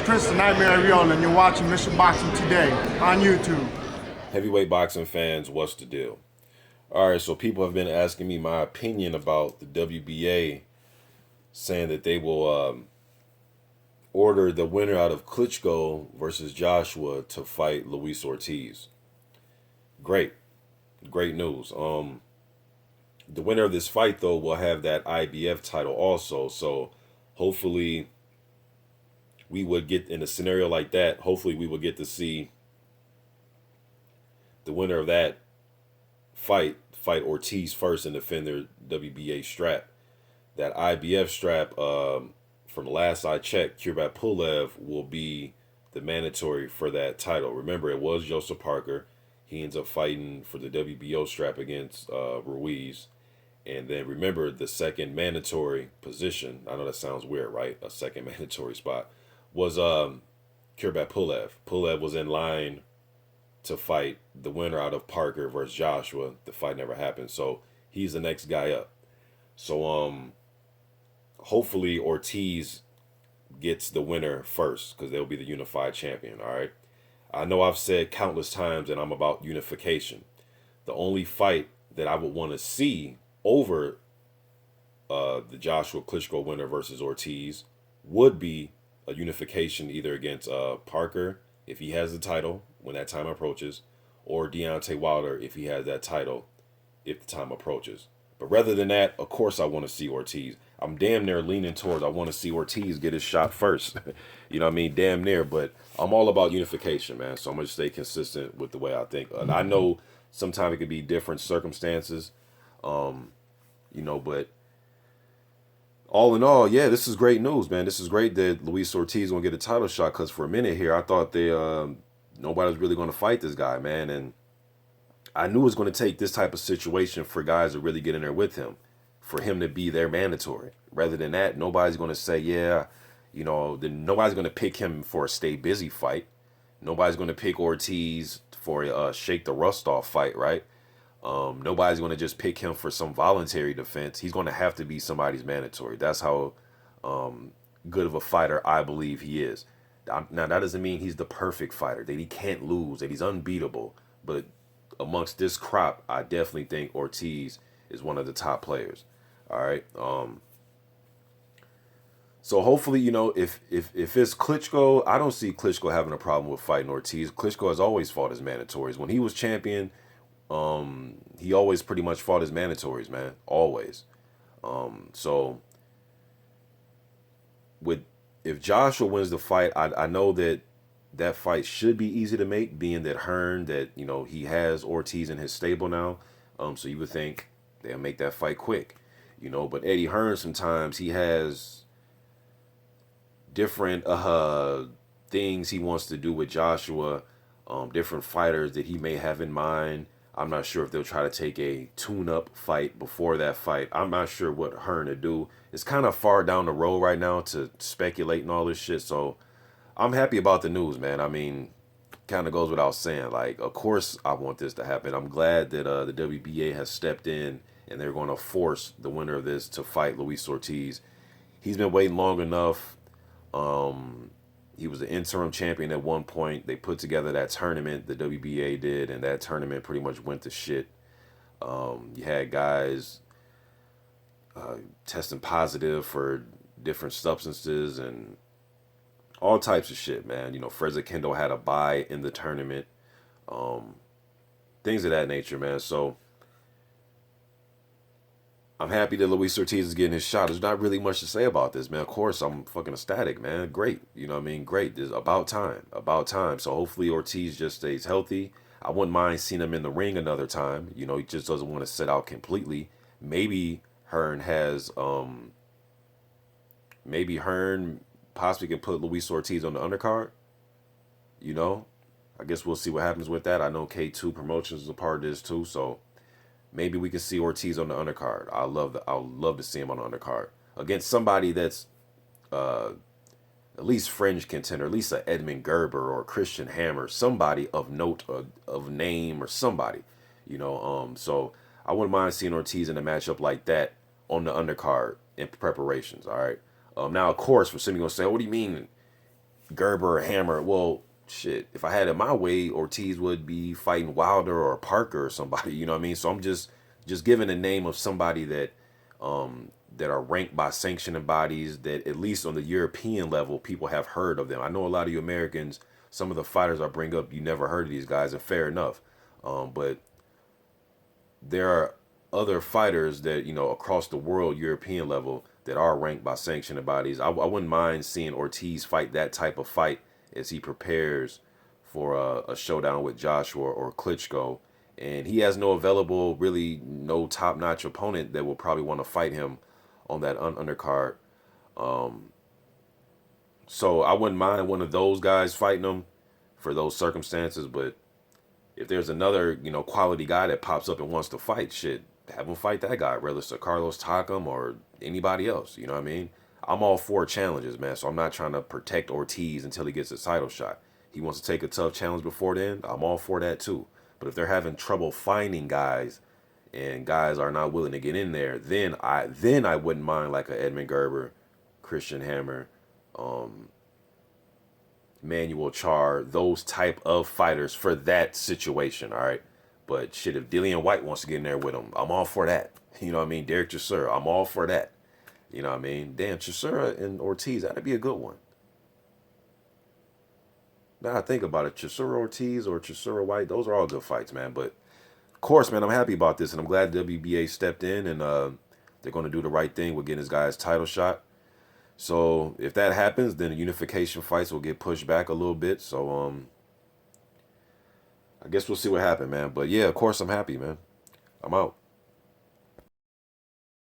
Chris the Nightmare Viola, and you're watching Mission Boxing Today on YouTube. Heavyweight boxing fans, what's the deal? All right, so people have been asking me my opinion about the WBA, saying that they will order the winner out of Klitschko versus Joshua to fight Luis Ortiz. Great, great news. The winner of this fight though will have that IBF title also, so hopefully we would get in a scenario like that. Hopefully we would get to see the winner of that fight Ortiz first and defend their WBA strap. That IBF strap, from the last I checked, Kurbat Pulev will be the mandatory for that title. Remember, it was Joseph Parker. He ends up fighting for the WBO strap against Ruiz. And then remember, the second mandatory position, I know that sounds weird, right? A second mandatory spot, was Kurbat Pulev. Pulev was in line to fight the winner out of Parker versus Joshua. The fight never happened, so he's the next guy up. So hopefully Ortiz gets the winner first because they'll be the unified champion. All right. I know I've said countless times that I'm about unification. The only fight that I would want to see over the Joshua Klitschko winner versus Ortiz would be a unification either against Parker if he has the title when that time approaches, or Deontay Wilder if he has that title if the time approaches. But rather than that, of course I want to see Ortiz. I'm damn near leaning towards I want to see Ortiz get his shot first. You know what I mean? Damn near. But I'm all about unification, man. So I'm going to stay consistent with the way I think. And I know sometimes it could be different circumstances, but all in all, yeah, this is great news, man. This is great that Luis Ortiz going to get a title shot because for a minute here, I thought nobody was really going to fight this guy, man. And I knew it was going to take this type of situation for guys to really get in there with him, for him to be their mandatory. Rather than that, nobody's going to say, then nobody's going to pick him for a stay busy fight. Nobody's going to pick Ortiz for a shake the rust off fight, right? Nobody's going to just pick him for some voluntary defense. He's going to have to be somebody's mandatory. That's how good of a fighter I believe he is. Now, that doesn't mean he's the perfect fighter, that he can't lose, that he's unbeatable. But amongst this crop, I definitely think Ortiz is one of the top players. All right. So hopefully, if it's Klitschko, I don't see Klitschko having a problem with fighting Ortiz. Klitschko has always fought his mandatories. When he was champion, he always pretty much fought his mandatories, man. Always. So if Joshua wins the fight, I know that fight should be easy to make, being that Hearn, that he has Ortiz in his stable now. So you would think they'll make that fight quick, But Eddie Hearn, sometimes he has different things he wants to do with Joshua, different fighters that he may have in mind. I'm not sure if they'll try to take a tune-up fight before that fight. I'm not sure what Hearn to do. It's kind of far down the road right now to speculate and all this shit. So I'm happy about the news, man. I mean, kind of goes without saying. Like, of course I want this to happen. I'm glad that the WBA has stepped in and they're going to force the winner of this to fight Luis Ortiz. He's been waiting long enough. He was the interim champion at one point. They put together that tournament, the WBA did, and that tournament pretty much went to shit. You had guys testing positive for different substances and all types of shit, man. Freza Kendo had a bye in the tournament. Things of that nature, man. So I'm happy that Luis Ortiz is getting his shot. There's not really much to say about this, man. Of course, I'm fucking ecstatic, man. Great. You know what I mean? Great. It's about time. About time. So hopefully Ortiz just stays healthy. I wouldn't mind seeing him in the ring another time. He just doesn't want to sit out completely. Maybe Hearn possibly can put Luis Ortiz on the undercard. I guess we'll see what happens with that. I know K2 Promotions is a part of this too, so maybe we can see Ortiz on the undercard. I'd love to see him on the undercard against somebody that's at least fringe contender, at least a Edmund Gerber or Christian Hammer, somebody of note, of name, or somebody. So I wouldn't mind seeing Ortiz in a matchup like that on the undercard in preparations. All right. Now, of course, for some, you're gonna say, "What do you mean Gerber or Hammer. Well, shit, if I had it my way, Ortiz would be fighting Wilder or Parker or somebody. You know what I mean? So I'm just giving the name of somebody that that are ranked by sanctioning bodies that at least on the European level people have heard of them. I know a lot of you Americans, some of the fighters I bring up, you never heard of these guys, and fair enough. But there are other fighters that, you know, across the world, European level, that are ranked by sanctioning bodies. I wouldn't mind seeing Ortiz fight that type of fight as he prepares for a showdown with Joshua or Klitschko. And he has no available, really no top-notch opponent that will probably want to fight him on that undercard. So I wouldn't mind one of those guys fighting him for those circumstances. But if there's another, you know, quality guy that pops up and wants to fight, shit, have him fight that guy, whether it's a Carlos Takam or anybody else. You know what I mean? I'm all for challenges, man. So I'm not trying to protect Ortiz until he gets a title shot. He wants to take a tough challenge before then. I'm all for that too. But if they're having trouble finding guys and guys are not willing to get in there, then I wouldn't mind like a Edmund Gerber, Christian Hammer, Manuel Char, those type of fighters for that situation, all right? But shit, if Dillian White wants to get in there with him, I'm all for that. You know what I mean? Derek Chisora, I'm all for that. You know what I mean? Damn, Chisora and Ortiz, that'd be a good one. Now I think about it, Chisora Ortiz or Chisora White, those are all good fights, man. But of course, man, I'm happy about this, and I'm glad WBA stepped in, and they're going to do the right thing with getting this guy's title shot. So if that happens, then the unification fights will get pushed back a little bit. So I guess we'll see what happens, man. But yeah, of course I'm happy, man. I'm out.